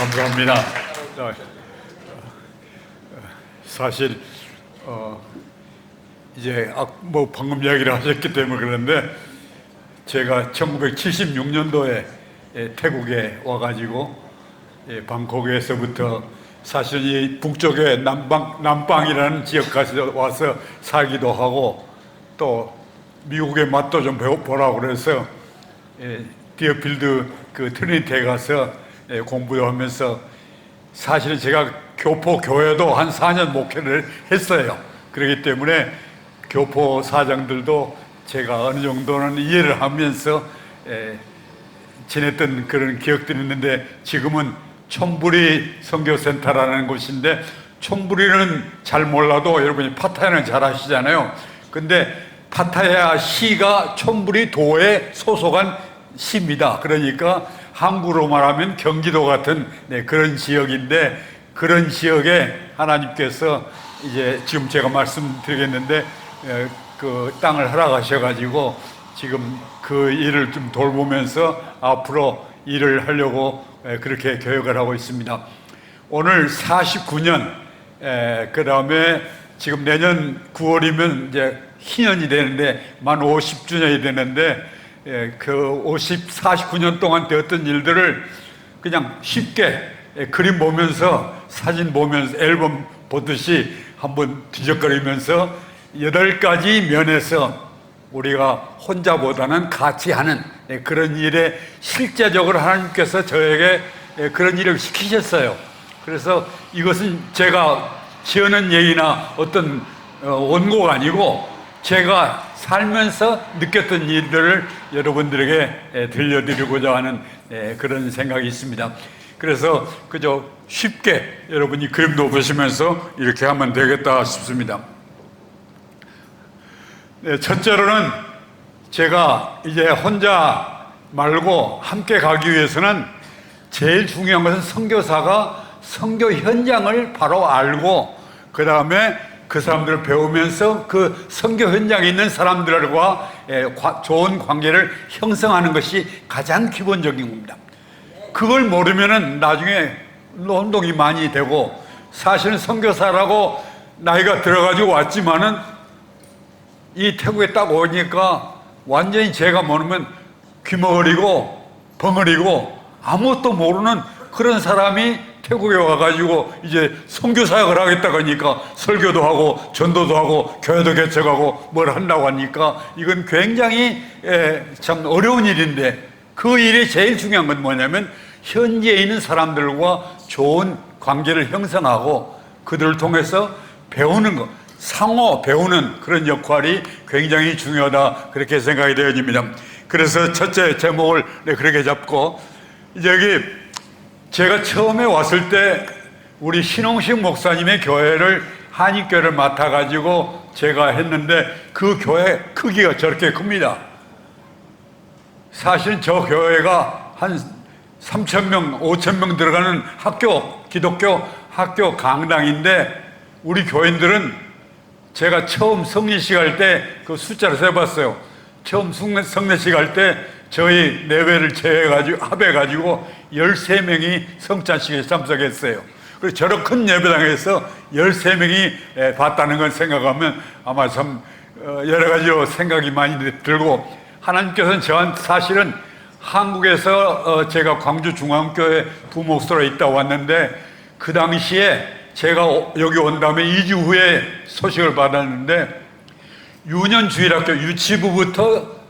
감사합니다. 사실 이제 뭐 방금 이야기를 하셨기 때문에 그런데 제가 1976년도에 태국에 와가지고 방콕에서부터 사실 이 북쪽에 남방이라는 지역까지 와서 살기도 하고 또 미국의 맛도 좀 보라고 그래서 디어필드 그 트리니티에 가서 공부도 하면서 사실은 제가 교포 교회도 한 4년 목회를 했어요. 그렇기 때문에 교포 사장들도 제가 어느 정도는 이해를 하면서 지냈던 그런 기억들이 있는데 지금은 촌부리 선교센터라는 곳인데 촌부리는 잘 몰라도 여러분이 파타야는 잘 아시잖아요. 근데 파타야 시가 촌부리 도에 소속한 시입니다. 그러니까 한국으로 말하면 경기도 같은 그런 지역인데 그런 지역에 하나님께서 이제 지금 제가 말씀드리겠는데 그 땅을 허락하셔가지고 지금 그 일을 좀 돌보면서 앞으로 일을 하려고 그렇게 계획을 하고 있습니다. 오늘 49년 그 다음에 지금 내년 9월이면 이제 희년이 되는데 만 50주년이 되는데 그 49년 동안 되었던 일들을 그냥 쉽게 그림 보면서 사진 보면서 앨범 보듯이 한번 뒤적거리면서 8가지 면에서 우리가 혼자보다는 같이 하는 그런 일에 실제적으로 하나님께서 저에게 그런 일을 시키셨어요. 그래서 이것은 제가 지어낸 얘기나 어떤 원고가 아니고 제가 살면서 느꼈던 일들을 여러분들에게 들려드리고자 하는 그런 생각이 있습니다. 그래서 그저 쉽게 여러분이 그림도 보시면서 이렇게 하면 되겠다 싶습니다. 첫째로는 제가 이제 혼자 말고 함께 가기 위해서는 제일 중요한 것은 선교사가 선교 현장을 바로 알고 그 다음에 그 사람들을 배우면서 그 선교 현장에 있는 사람들과 좋은 관계를 형성하는 것이 가장 기본적인 겁니다. 그걸 모르면은 나중에 혼동이 많이 되고 사실은 선교사라고 나이가 들어가지고 왔지만은 이 태국에 딱 오니까 완전히 제가 모르면 귀머거리고 벙어리고 아무것도 모르는 그런 사람이 태국에 와가지고 이제 선교사역을 하겠다고 하니까 설교도 하고 전도도 하고 교회도 개척하고 뭘 한다고 하니까 이건 굉장히 참 어려운 일인데 그 일이 제일 중요한 건 뭐냐면 현지에 있는 사람들과 좋은 관계를 형성하고 그들을 통해서 배우는 것, 상호 배우는 그런 역할이 굉장히 중요하다 그렇게 생각이 되어집니다. 그래서 첫째 제목을 그렇게 잡고 여기 제가 처음에 왔을 때 우리 신홍식 목사님의 교회를 한인교회를 맡아가지고 제가 했는데 그 교회 크기가 저렇게 큽니다. 사실 저 교회가 한 3,000명, 5,000명 들어가는 학교, 기독교 학교 강당인데 우리 교인들은 제가 처음 성례식 할 때 그 숫자를 세봤어요. 처음 성례식 할 때 저희 내외를 제외해가지고 합해가지고 13명이 성찬식에 참석했어요. 그리고 저런 큰 예배당에서 13명이 봤다는 걸 생각하면 아마 참 여러 가지로 생각이 많이 들고 하나님께서는 저한테 사실은 한국에서 제가 광주중앙교회 부목사로 있다 왔는데 그 당시에 제가 여기 온 다음에 2주 후에 소식을 받았는데 유년주일학교 유치부부터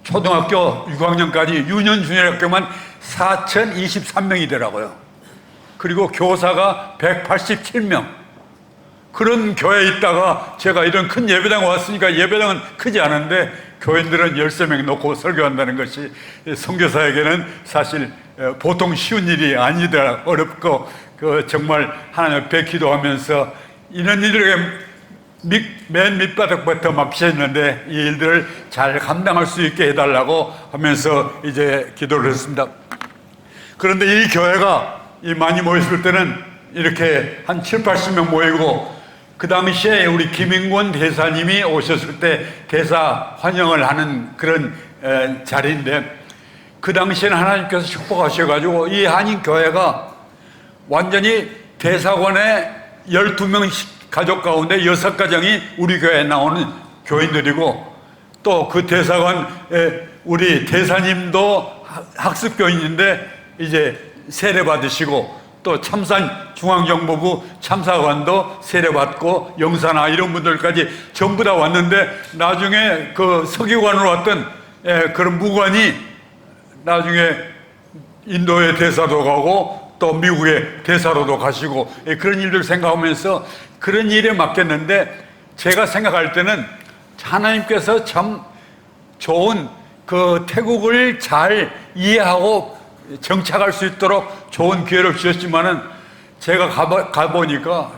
초등학교 6학년까지 유년주일학교만 4,023명이더라고요. 그리고 교사가 187명. 그런 교회에 있다가 제가 이런 큰 예배당 왔으니까 예배당은 크지 않은데 교인들은 13명 놓고 설교한다는 것이 선교사에게는 사실 보통 쉬운 일이 아니더라. 어렵고 정말 하나님 앞에 기도하면서 이런 일을 맨 밑바닥부터 막히셨는데 이 일들을 잘 감당할 수 있게 해달라고 하면서 이제 기도를 했습니다. 그런데 이 교회가 많이 모였을 때는 이렇게 한 7, 80명 모이고 그 당시에 우리 김인권 대사님이 오셨을 때 대사 환영을 하는 그런 자리인데 그 당시에는 하나님께서 축복하셔가지고 이 한인교회가 완전히 대사관에 12명 가족 가운데 6가정이 우리 교회에 나오는 교인들이고, 또 그 대사관에 우리 대사님도 학습교인인데 이제 세례 받으시고, 또 참산 중앙정보부 참사관도 세례 받고, 영사나 이런 분들까지 전부 다 왔는데, 나중에 그 서기관으로 왔던 그런 무관이 나중에 인도의 대사도 가고 또 미국의 대사로도 가시고, 그런 일들 생각하면서 그런 일에 맡겼는데, 제가 생각할 때는 하나님께서 참 좋은 그 태국을 잘 이해하고 정착할 수 있도록 좋은 기회를 주셨지만은, 제가 가보니까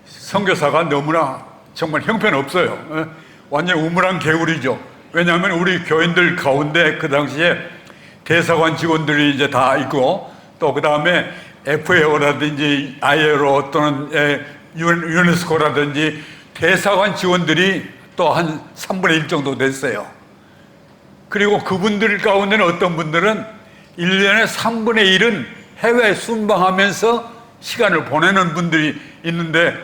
선교사가 너무나 정말 형편없어요. 완전 우물안 개울이죠. 왜냐하면 우리 교인들 가운데 그 당시에 대사관 직원들이 이제 다 있고, 또 그 다음에 FAO라든지 ILO 또는 유네스코라든지 대사관 직원들이 또 한 3분의 1 정도 됐어요. 그리고 그분들 가운데는 어떤 분들은 1년에 3분의 1은 해외 순방하면서 시간을 보내는 분들이 있는데,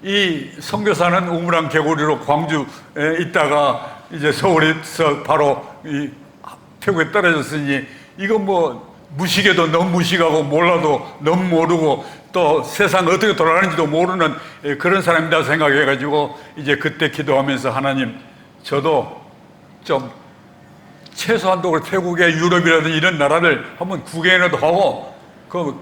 이 선교사는 우물안 개구리로 광주에 있다가 이제 서울에서 바로 이 태국에 떨어졌으니, 이거 뭐 무식해도 너무 무식하고 몰라도 너무 모르고 또 세상 어떻게 돌아가는지도 모르는 그런 사람이다 생각해가지고, 이제 그때 기도하면서 하나님, 저도 좀 최소한도 태국의 유럽이라든지 이런 나라를 한번 구경이라도 하고,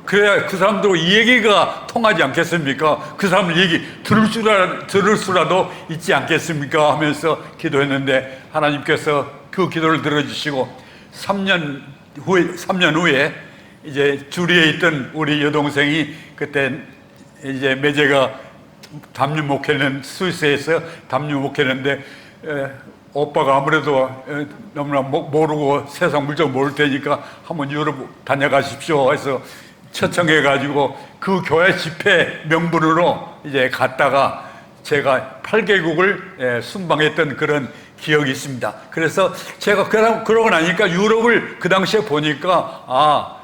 그래야 그 사람들하고 이 얘기가 통하지 않겠습니까? 그 사람들 얘기 들을 수라도 있지 않겠습니까? 하면서 기도했는데, 하나님께서 그 기도를 들어주시고 3년 후에 이제 주리에 있던 우리 여동생이, 그때 이제 매제가 담임 목회는 스위스에서 담임 목회는데, 오빠가 아무래도 너무나 모르고 세상 물정 모를 테니까 한번 유럽 다녀가십시오 해서 초청해가지고 그 교회 집회 명분으로 이제 갔다가 제가 8개국을 순방했던 그런 기억이 있습니다. 그래서 제가 그러고 나니까 유럽을 그 당시에 보니까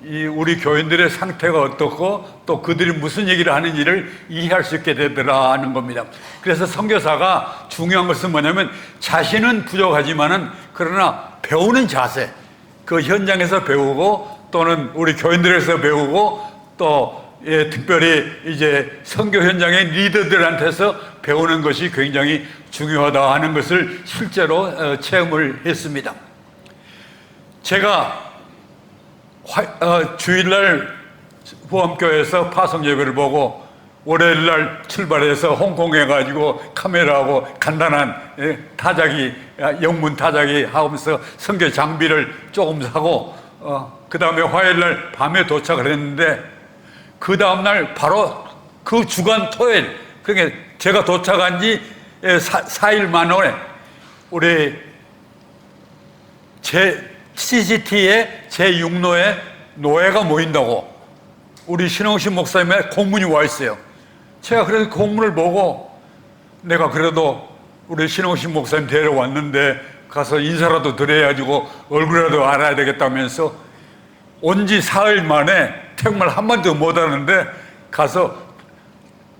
이 우리 교인들의 상태가 어떻고 또 그들이 무슨 얘기를 하는지를 이해할 수 있게 되더라 하는 겁니다. 그래서 선교사가 중요한 것은 뭐냐면, 자신은 부족하지만은 그러나 배우는 자세, 그 현장에서 배우고 또는 우리 교인들에서 배우고, 또 특별히 이제 선교 현장의 리더들한테서 배우는 것이 굉장히 중요하다 하는 것을 실제로 체험을 했습니다. 제가 주일날 후암교회에서 파송 예배를 보고, 월요일날 출발해서 홍콩에 가지고 카메라하고 간단한 타자기, 영문 타자기 하면서 선교 장비를 조금 사고, 그 다음에 화요일날 밤에 도착을 했는데, 그 다음날 바로 그 주간 토요일, 그러니까 제가 도착한 지 4일 만에 우리 CCT의 제6노에 노예가 모인다고 우리 신홍식 목사님의 공문이 와 있어요. 제가 그래서 공문을 보고, 내가 그래도 우리 신홍식 목사님 데려왔는데 가서 인사라도 드려야지고 얼굴이라도 알아야 되겠다면서 온 지 4일 만에 태국말 한마디도 못하는데 가서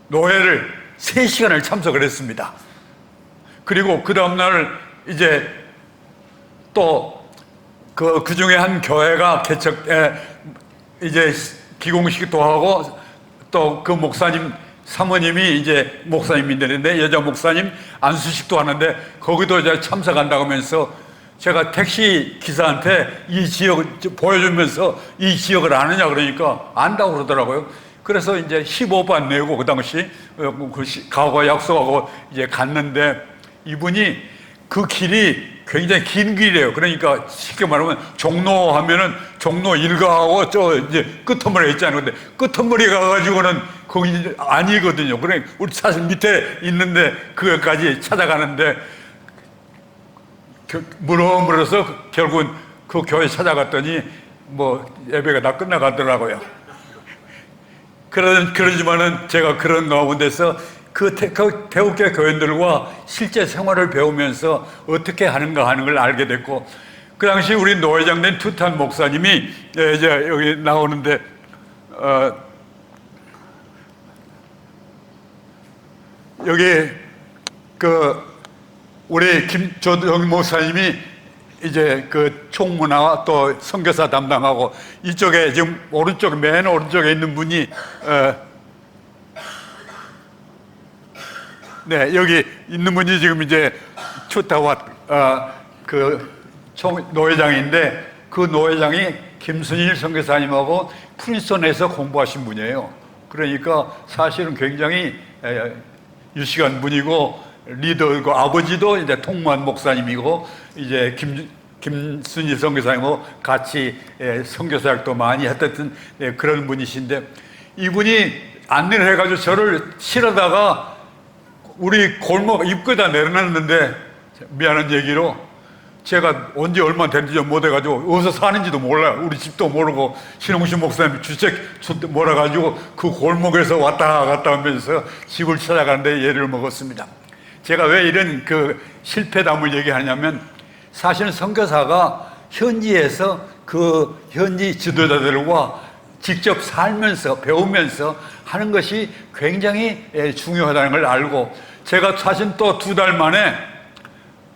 노예를 3시간을 참석을 했습니다. 그리고 그 다음날 이제 또 그 중에 한 교회가 이제 기공식도 하고, 또 그 목사님 사모님이 이제 목사님인데 여자 목사님 안수식도 하는데, 거기도 이제 참석한다고 하면서 제가 택시 기사한테 이 지역 보여주면서 이 지역을 아느냐 그러니까 안다고 그러더라고요. 그래서 이제 15반 내고 그 당시 가고 약속하고 이제 갔는데, 이분이 그 길이 굉장히 긴 길이에요. 그러니까 쉽게 말하면 종로 하면은 종로 1가하고 저 이제 끄트머리에 있잖아요. 근데 끄트머리 가가지고는 거기 아니거든요. 그러니까 우리 사실 밑에 있는데 그것까지 찾아가는데, 물어서 결국은 그 교회 찾아갔더니 뭐 예배가 다 끝나가더라고요. 그러지만은 제가 그런 가운데서 그 태국교 교인들과 실제 생활을 배우면서 어떻게 하는가 하는 걸 알게 됐고, 그 당시 우리 노회장 된 투탄 목사님이 이제 여기 나오는데 여기 그 우리 김조동 목사님이 이제 그 총무나 또 선교사 담당하고 이쪽에 지금 오른쪽 맨 오른쪽에 있는 분이 네 여기 있는 분이 지금 이제 추타와 그 노회장인데 그 노회장이 김순일 선교사님하고 프린스턴에서 공부하신 분이에요. 그러니까 사실은 굉장히 유식한 분이고 리더고 아버지도 이제 통무한 목사님이고 이제 김순일 선교사님하고 같이 선교사역도 많이 했던 그런 분이신데 이분이 안내를 해가지고 저를 실어다가 우리 골목 입구에다 내려놨는데 미안한 얘기로 제가 언제 얼마 됐는지 못해가지고 어디서 사는지도 몰라요. 우리 집도 모르고 신홍신 목사님 주책 몰아가지고 그 골목에서 왔다 갔다 하면서 집을 찾아가는데 예를 먹었습니다. 제가 왜 이런 그 실패담을 얘기하냐면 사실은 선교사가 현지에서 그 현지 지도자들과 직접 살면서 배우면서 하는 것이 굉장히 중요하다는 걸 알고 제가 사실 또 2달 만에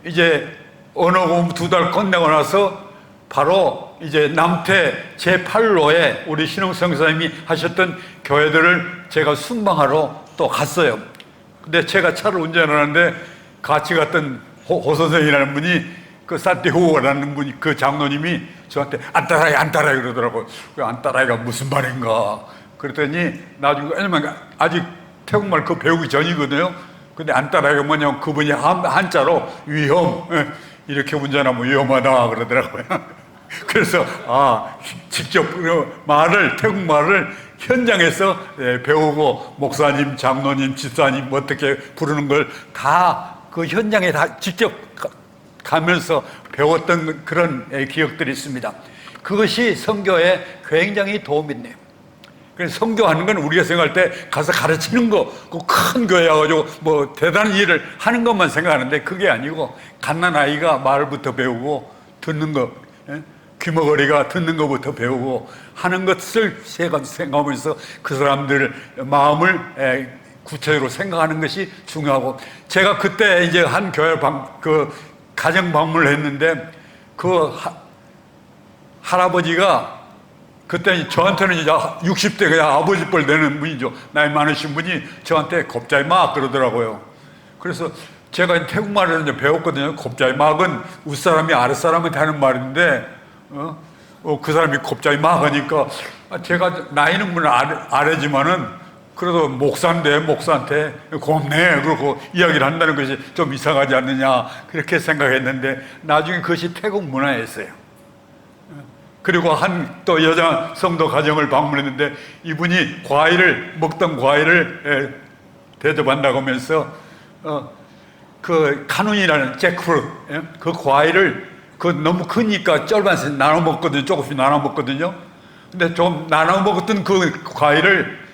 이제 언어 공부 2달 끝내고 나서 바로 이제 남태 제8로에 우리 신홍 선교사님이 하셨던 교회들을 제가 순방하러 또 갔어요. 근데 제가 차를 운전하는데 같이 갔던 호 선생이라는 분이 그 산티후오라는 분이 그 장로님이 저한테 안 따라해 그러더라고요. 안 따라해가 무슨 말인가 그랬더니 나중에 왜냐면 아직 태국말 그 배우기 전이거든요. 근데 안 따라해가 뭐냐면 그분이 한자로 위험 이렇게 운전하면 위험하다 그러더라고요. 그래서 직접 말을 태국 말을 현장에서 배우고 목사님, 장로님, 집사님 어떻게 부르는 걸 다 그 현장에 다 직접 가면서 배웠던 그런 기억들이 있습니다. 그것이 선교에 굉장히 도움이 돼요. 그래서 선교하는 건 우리가 생각할 때 가서 가르치는 거, 그 큰 교회 와가지고 뭐 대단한 일을 하는 것만 생각하는데 그게 아니고 갓난아이가 말부터 배우고 듣는 거, 귀머거리가 듣는 것부터 배우고 하는 것을 생각하면서 그 사람들 마음을 구체적으로 생각하는 것이 중요하고 제가 그때 이제 한 교회 가정 방문을 했는데 그 할아버지가 그때 저한테는 이제 60대 그냥 아버지 뻘 되는 분이죠. 나이 많으신 분이 저한테 곱자이 막 그러더라고요. 그래서 제가 태국말을 이제 배웠거든요. 곱자이 막은 윗사람이 아랫사람한테 하는 말인데 그 사람이 곱자이 막 하니까 제가 나이는 물론 아래지만은 그래도 목사한테 고맙네 그러고 이야기를 한다는 것이 좀 이상하지 않느냐 그렇게 생각했는데 나중에 그것이 태국 문화였어요. 그리고 한 또 여자 성도 가정을 방문했는데 이분이 먹던 과일을 대접한다고 하면서 그 카눈이라는 잭프루트 그 과일을 너무 크니까 쫄반씩 나눠 먹거든요. 조금씩 나눠 먹거든요. 근데 좀 나눠 먹었던 그 과일을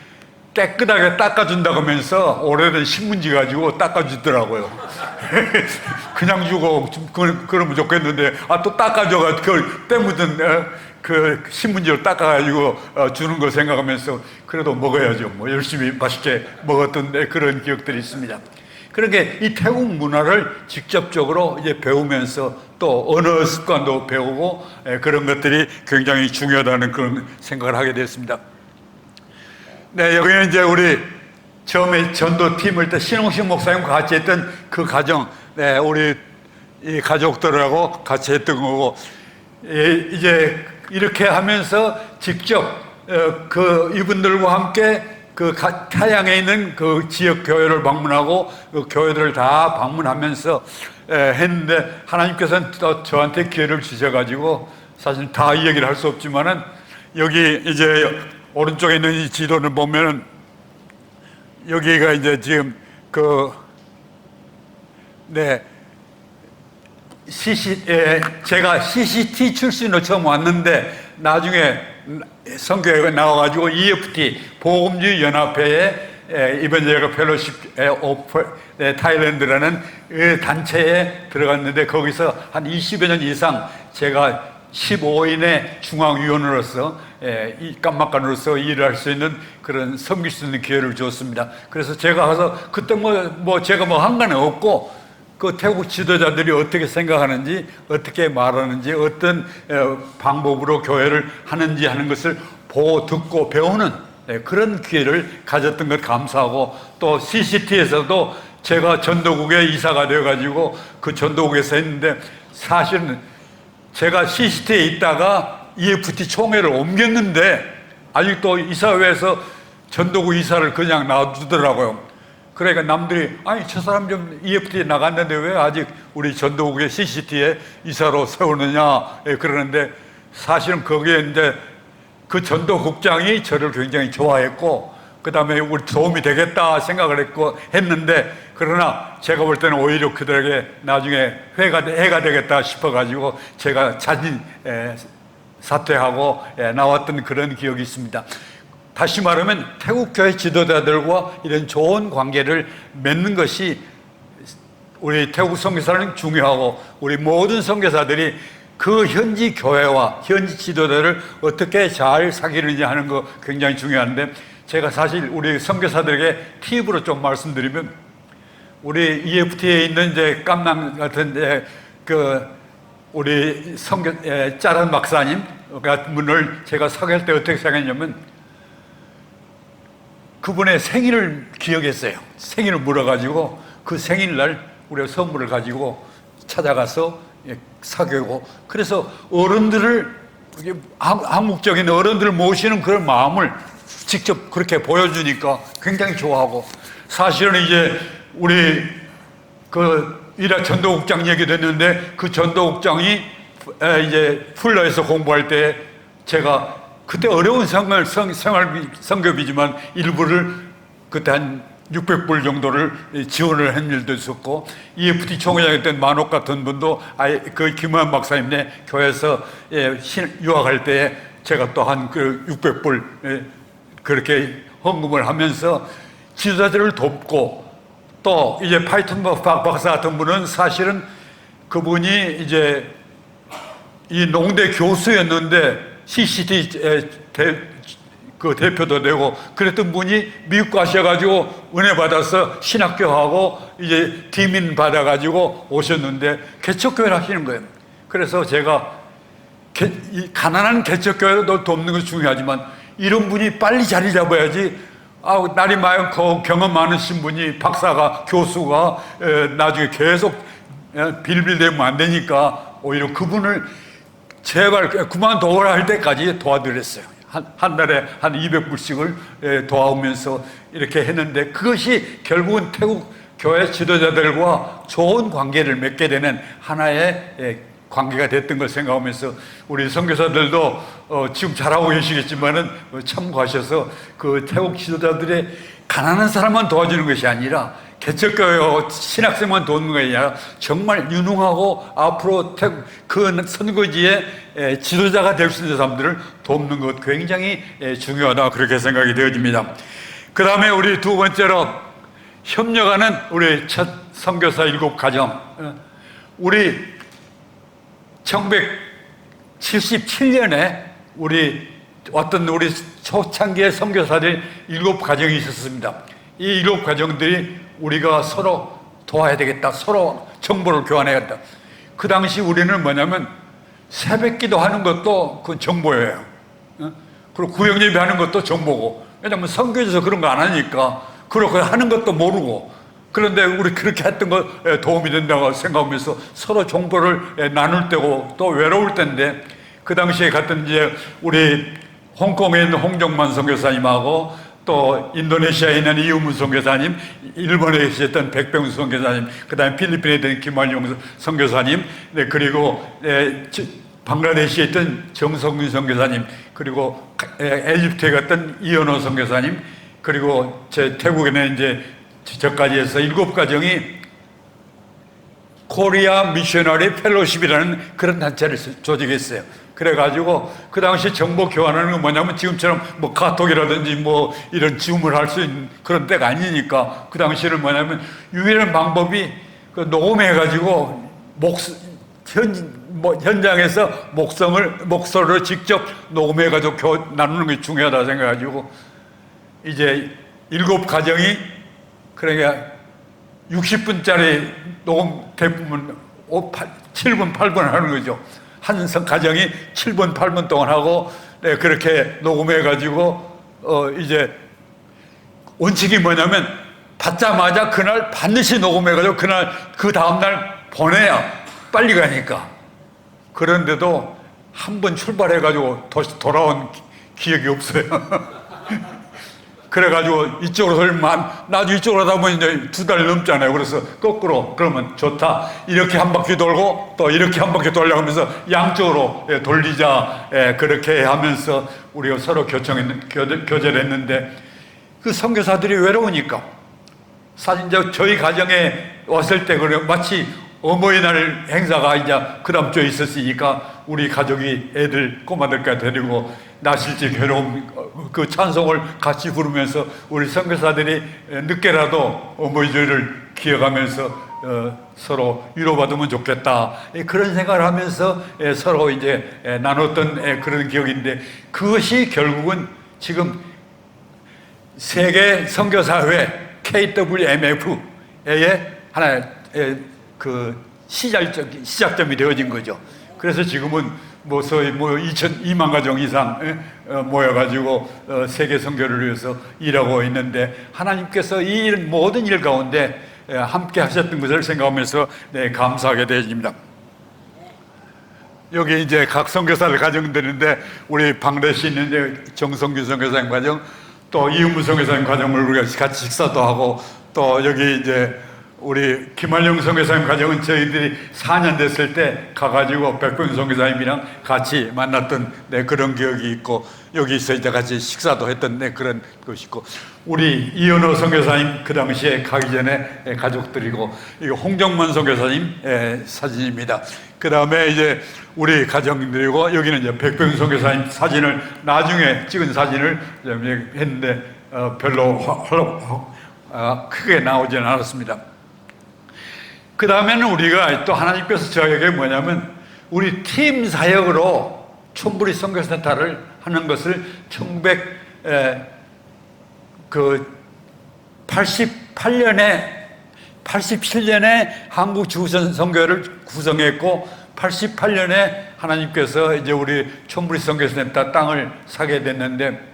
깨끗하게 닦아준다고 하면서 오래된 신문지 가지고 닦아주더라고요. 그냥 주고 그러면 좋겠는데 또 닦아줘가 그 때 묻은 그 신문지로 닦아가지고 주는 거 생각하면서 그래도 먹어야죠. 뭐 열심히 맛있게 먹었던 그런 기억들이 있습니다. 그러니까 이 태국 문화를 직접적으로 이제 배우면서 또 언어 습관도 배우고 그런 것들이 굉장히 중요하다는 그런 생각을 하게 됐습니다. 네, 여기는 이제 우리 처음에 전도팀을 때 신홍식 목사님과 같이 했던 그 가정, 네, 우리 이 가족들하고 같이 했던 거고, 이제 이렇게 하면서 직접 그 이분들과 함께 그 타양에 있는 그 지역 교회를 방문하고 그 교회들을 다 방문하면서 했는데 하나님께서는 또 저한테 기회를 주셔가지고 사실 다 이 얘기를 할 수 없지만은 여기 이제 오른쪽에 있는 이 지도를 보면은 여기가 이제 지금 제가 CCT 출신으로 처음 왔는데 나중에 선교회가 나와가지고 EFT 보험주의 연합회에 이번제가 펠로십 오프 타일랜드라는 단체에 들어갔는데 거기서 한 20여 년 이상 제가 15인의 중앙위원으로서 이 깜막관으로서 일을 할 수 있는 그런 섬길 수 있는 기회를 주었습니다. 그래서 제가 가서 그때 제가 한 건 없고 그 태국 지도자들이 어떻게 생각하는지, 어떻게 말하는지, 어떤 방법으로 교회를 하는지 하는 것을 보고 듣고 배우는 그런 기회를 가졌던 것 감사하고, 또 CCT에서도 제가 전도국에 이사가 되어가지고 그 전도국에서 했는데, 사실은 제가 CCT에 있다가 EFT 총회를 옮겼는데 아직도 이사회에서 전도국 이사를 그냥 놔두더라고요. 그러니까 남들이 아니 저 사람 좀 EFT에 나갔는데 왜 아직 우리 전도국의 CCT에 이사로 세우느냐 그러는데, 사실은 거기에 이제 그 전도국장이 저를 굉장히 좋아했고 그 다음에 우리 도움이 되겠다 생각을 했는데, 그러나 제가 볼 때는 오히려 그들에게 나중에 해가 되겠다 싶어가지고 제가 자진 사퇴하고 나왔던 그런 기억이 있습니다. 다시 말하면 태국 교회 지도자들과 이런 좋은 관계를 맺는 것이 우리 태국 선교사는 중요하고, 우리 모든 선교사들이 그 현지 교회와 현지 지도자를 어떻게 잘 사귀는지 하는 거 굉장히 중요한데, 제가 사실 우리 선교사들에게 팁으로 좀 말씀드리면, 우리 EFT에 있는 이제 깜남 같은 우리 짜란 박사님 같은 분을 제가 사귀할 때 어떻게 생각했냐면, 그분의 생일을 기억했어요. 생일을 물어가지고 그 생일날 우리가 선물을 가지고 찾아가서 사귀고, 그래서 어른들을, 한국적인 어른들을 모시는 그런 마음을 직접 그렇게 보여주니까 굉장히 좋아하고, 사실은 이제 우리 그 이라 전도국장 얘기도 했는데, 그 전도국장이 이제 풀러에서 공부할 때 제가 그때 어려운 선교비지만 일부를 그때 한 600불 정도를 지원을 한 일도 있었고, EFT 총회장 때 만옥 같은 분도 그 김호연 박사님네 교회에서 유학할 때에 제가 또 한 그 600불 그렇게 헌금을 하면서 지도자들을 돕고, 또 이제 파이튼 박사 같은 분은 사실은 그분이 이제 이 농대 교수였는데 CCT 대표도 되고 그랬던 분이 미국 가셔가지고 은혜 받아서 신학교하고 이제 디민 받아가지고 오셨는데 개척교회를 하시는 거예요. 그래서 제가 이 가난한 개척교회도 돕는 것이 중요하지만 이런 분이 빨리 자리 잡아야지, 날이 많고 경험 많으신 분이 박사가 교수가 나중에 계속 빌빌대면 안 되니까 오히려 그분을 제발 그만둬라 할 때까지 도와드렸어요. 한 달에 한 200불씩을 도와오면서 이렇게 했는데, 그것이 결국은 태국 교회 지도자들과 좋은 관계를 맺게 되는 하나의 관계가 됐던 걸 생각하면서, 우리 선교사들도 지금 잘하고 계시겠지만은 참고하셔서 그 태국 지도자들의 가난한 사람만 도와주는 것이 아니라, 개척교회와 신학생만 돕는 것이 아니라 정말 유능하고 앞으로 그 선거지의 지도자가 될 수 있는 사람들을 돕는 것 굉장히 중요하다, 그렇게 생각이 되어집니다. 그 다음에 우리 두 번째로 협력하는 우리 첫 선교사 7가정. 우리 1977년에 우리 초창기의 선교사들 7가정이 있었습니다. 이 7가정들이 우리가 서로 도와야 되겠다, 서로 정보를 교환해야겠다. 그 당시 우리는 뭐냐면 새벽 기도 하는 것도 그 정보예요. 그리고 구역예배 하는 것도 정보고, 왜냐면 선교에서 그런 거 안 하니까 그렇게 하는 것도 모르고, 그런데 우리 그렇게 했던 거 도움이 된다고 생각하면서 서로 정보를 나눌 때고 또 외로울 때인데, 그 당시에 갔던 이제 우리 홍콩에 있는 홍정만 선교사님하고 또 인도네시아에 있는 이우문 선교사님, 일본에 계셨던 백병수 선교사님, 그 다음에 필리핀에 있던 김환용 선교사님, 그리고 방글라데시에 있던 정성균 선교사님, 그리고 에집트에 갔던 이현호 선교사님, 그리고 제 태국에는 이제 저까지 해서 7가정이 코리아 미셔너리 펠로십이라는 그런 단체를 조직했어요. 그래가지고 그 당시 정보 교환하는 건 뭐냐면 지금처럼 뭐 카톡이라든지 뭐 이런 줌을 할 수 있는 그런 때가 아니니까, 그 당시에는 뭐냐면 유일한 방법이 그 녹음해가지고 현장에서 목소리를 직접 녹음해가지고 나누는 게 중요하다 생각해가지고 이제 7가정이 그러니까 60분짜리 녹음 대부분 7분, 8분 하는 거죠. 한 가정이 7분, 8분 동안 하고 그렇게 녹음해가지고 이제 원칙이 뭐냐면 받자마자 그날 반드시 녹음해가지고 그날 그 다음날 보내야 빨리 가니까. 그런데도 한 번 출발해가지고 돌아온 기억이 없어요. 그래가지고 이쪽으로 돌면 나중에 이쪽으로 하다 보니 이제 2달 넘잖아요. 그래서 거꾸로 그러면 좋다. 이렇게 한 바퀴 돌고 또 이렇게 한 바퀴 돌려가면서 양쪽으로 돌리자. 그렇게 하면서 우리가 서로 교제를 했는데 그 선교사들이 외로우니까 사실 저희 가정에 왔을 때 그래 마치 어버이날 행사가 이제 그 다음 주에 있었으니까 우리 가족이 애들 꼬마들까지 데리고 나실지 괴로움 그 찬송을 같이 부르면서 우리 선교사들이 늦게라도 어머니들을 기억하면서 서로 위로받으면 좋겠다 그런 생각을 하면서 서로 이제 나눴던 그런 기억인데 그것이 결국은 지금 세계 선교사회 KWMF의 하나의 그 시작점이 되어진 거죠. 그래서 지금은 소위 2만 가정 이상 모여가지고 세계 선교를 위해서 일하고 있는데 하나님께서 이 모든 일 가운데 함께 하셨던 것을 생각하면서 감사하게 되어집니다. 여기 이제 각 선교사들 가정들인데 우리 방대시 있는 정성규 선교사님 가정 또 이은무 선교사님 가정을 우리가 같이 식사도 하고 또 여기 이제 우리 김한영 선교사님 가정은 저희들이 4년 됐을 때 가가지고 백병 선교사님이랑 같이 만났던 그런 기억이 있고 여기서 이제 같이 식사도 했던 그런 것이 있고 우리 이현호 선교사님 그 당시에 가기 전에 가족들이고 이거 홍정만 선교사님 사진입니다. 그 다음에 이제 우리 가정들이고 여기는 이제 백병 선교사님 사진을 나중에 찍은 사진을 했는데 별로 크게 나오지는 않았습니다. 그 다음에는 우리가 또 하나님께서 저에게 뭐냐면 우리 팀 사역으로 촌부리 선교센터를 하는 것을 87년에 한국 주선 선교회를 구성했고 88년에 하나님께서 이제 우리 촌부리 선교센터 땅을 사게 됐는데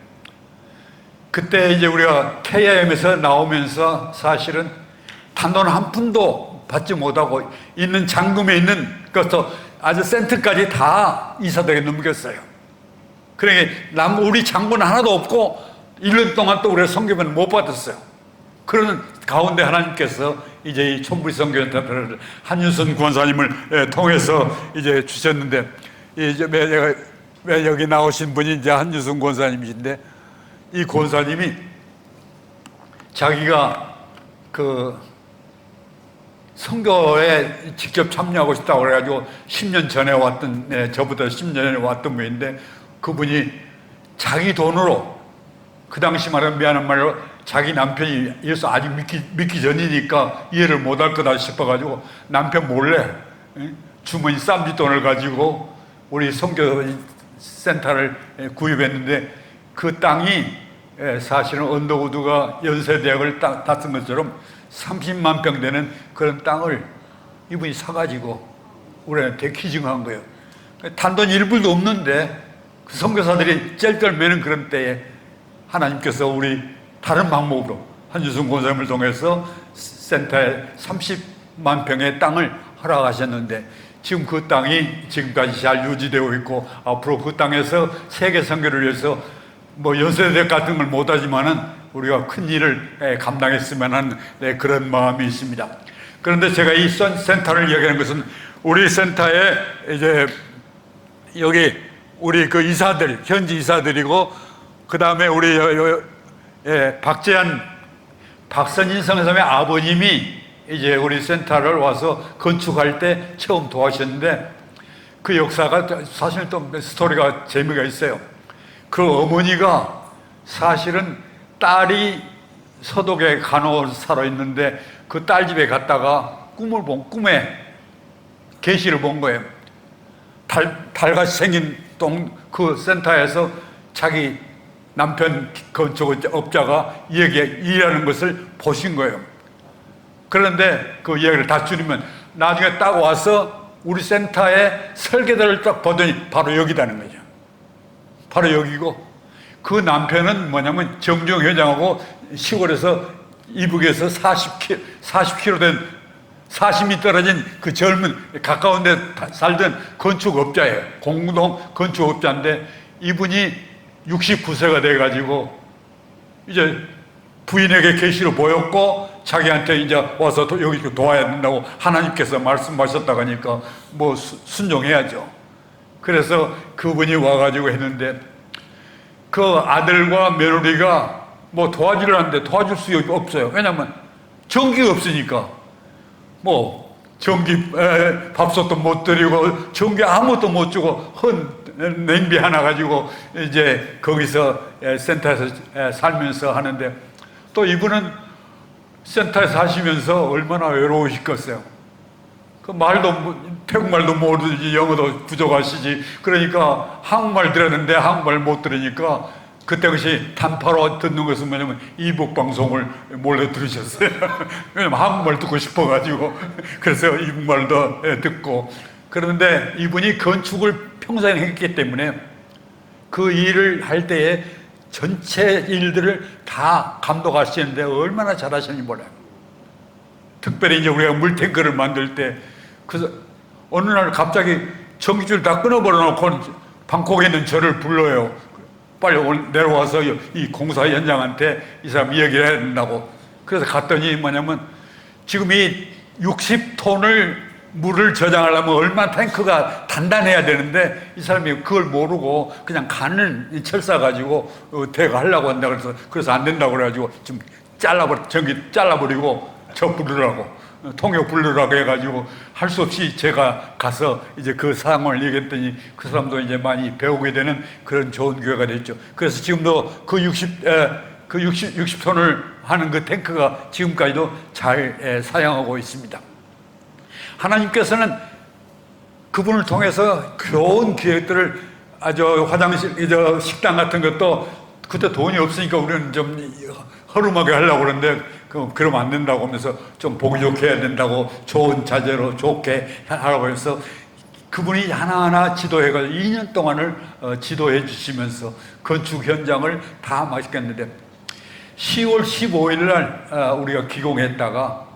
그때 이제 우리가 KIM에서 나오면서 사실은 단돈 한 푼도 받지 못하고 있는 장금에 있는 것도 아주 센트까지 다 이사들에게 넘겼어요. 그러니까 우리 장군 하나도 없고 1년 동안 또 우리가 선교비는 못 받았어요. 그런 가운데 하나님께서 이제 이 촌부리 선교센터를 한윤선 권사님을 통해서 이제 주셨는데 이제 왜 여기 나오신 분이 이제 한윤선 권사님이신데 이 권사님이 자기가 그 선교에 직접 참여하고 싶다고 그래가지고 10년 전에 왔던 저보다 10년 전에 왔던 분인데 그분이 자기 돈으로 그 당시 말하면 미안한 말로 자기 남편이 예수 아직 믿기 전이니까 이해를 못할 거다 싶어가지고 남편 몰래 주머니 쌈짓돈을 가지고 우리 선교 센터를 구입했는데 그 땅이 사실은 언더우드가 연세대학을 땄던 것처럼 30만 평 되는 그런 땅을 이분이 사가지고 우리한테 기증한 거예요. 단돈 1불도 없는데 그 선교사들이 쩔쩔매는 그런 때에 하나님께서 우리 다른 방법으로 한유승 권사님을 통해서 센터에 30만 평의 땅을 허락하셨는데 지금 그 땅이 지금까지 잘 유지되고 있고 앞으로 그 땅에서 세계 선교를 위해서 연세대 같은 걸 못하지만은 우리가 큰 일을 감당했으면 하는 그런 마음이 있습니다. 그런데 제가 이 센터를 얘기하는 것은 우리 센터에 이제 여기 우리 그 이사들, 현지 이사들이고 그 다음에 우리 박선진 선교사님의 아버님이 이제 우리 센터를 와서 건축할 때 처음 도와주셨는데 그 역사가 사실 또 스토리가 재미가 있어요. 그 어머니가 사실은 딸이 서독에 간호사로 있는데 그 딸 집에 갔다가 꿈에 계시를 본 거예요. 달같이 생긴 그 센터에서 자기 남편 건축업자가 일하는 것을 보신 거예요. 그런데 그 이야기를 다 줄이면 나중에 딱 와서 우리 센터의 설계도를 딱 보더니 바로 여기다는 거죠. 바로 여기고, 그 남편은 뭐냐면 정주영 회장하고 시골에서 이북에서 40km 된 40미 떨어진 그 젊은 가까운 데 살던 건축업자예요. 공동 건축업자인데 이분이 69세가 돼가지고 이제 부인에게 계시를 보였고 자기한테 이제 와서 여기 도와야 된다고 하나님께서 말씀하셨다고 하니까 뭐 순종해야죠. 그래서 그분이 와가지고 했는데 그 아들과 며느리가 뭐 도와주려 하는데 도와줄 수 없어요. 왜냐면 전기가 없으니까. 뭐 밥솥도 못 드리고 전기 아무것도 못 주고 헌 냄비 하나 가지고 이제 거기서 센터에서 살면서 하는데, 또 이분은 센터에 사시면서 얼마나 외로우시겠어요. 그 말도 태국말도 모르지 영어도 부족하시지. 그러니까 한국말 들었는데 한국말 못 들으니까 그때 것이 단파로 듣는 것은 뭐냐면 이북 방송을 몰래 들으셨어요. 왜냐면 한국말 듣고 싶어가지고. 그래서 이북말도 듣고. 그런데 이분이 건축을 평생 했기 때문에 그 일을 할 때에 전체 일들을 다 감독하시는데 얼마나 잘하시는지 몰라요. 특별히 이제 우리가 물탱크를 만들 때, 그래서 어느 날 갑자기 전기줄 다 끊어버려 놓고 방콕에 있는 저를 불러요. 빨리 내려와서 이 공사 현장한테 이 사람 이야기를 해야 된다고. 그래서 갔더니 뭐냐면 지금 이 60톤을 물을 저장하려면 얼마나 탱크가 단단해야 되는데 이 사람이 그걸 모르고 그냥 가는 철사 가지고 대가 하려고 한다 그래서 안 된다고 그래가지고 좀 전기 잘라버리고 저 부르라고, 통역 부르라고 해가지고 할 수 없이 제가 가서 이제 그 상황을 얘기했더니 그 사람도 이제 많이 배우게 되는 그런 좋은 기회가 됐죠. 그래서 지금도 그 60톤을 하는 그 탱크가 지금까지도 잘 사용하고 있습니다. 하나님께서는 그분을 통해서 좋은 기획들을, 아주 화장실, 식당 같은 것도 그때 돈이 없으니까 우리는 좀 허름하게 하려고 그러는데 그러면 안 된다고 하면서 좀 보기 좋게 해야 된다고 좋은 자재로 좋게 하라고 해서 그분이 하나하나 지도해가지고 2년 동안을 지도해 주시면서 건축 현장을 다 맡겼는데 10월 15일 날 우리가 기공했다가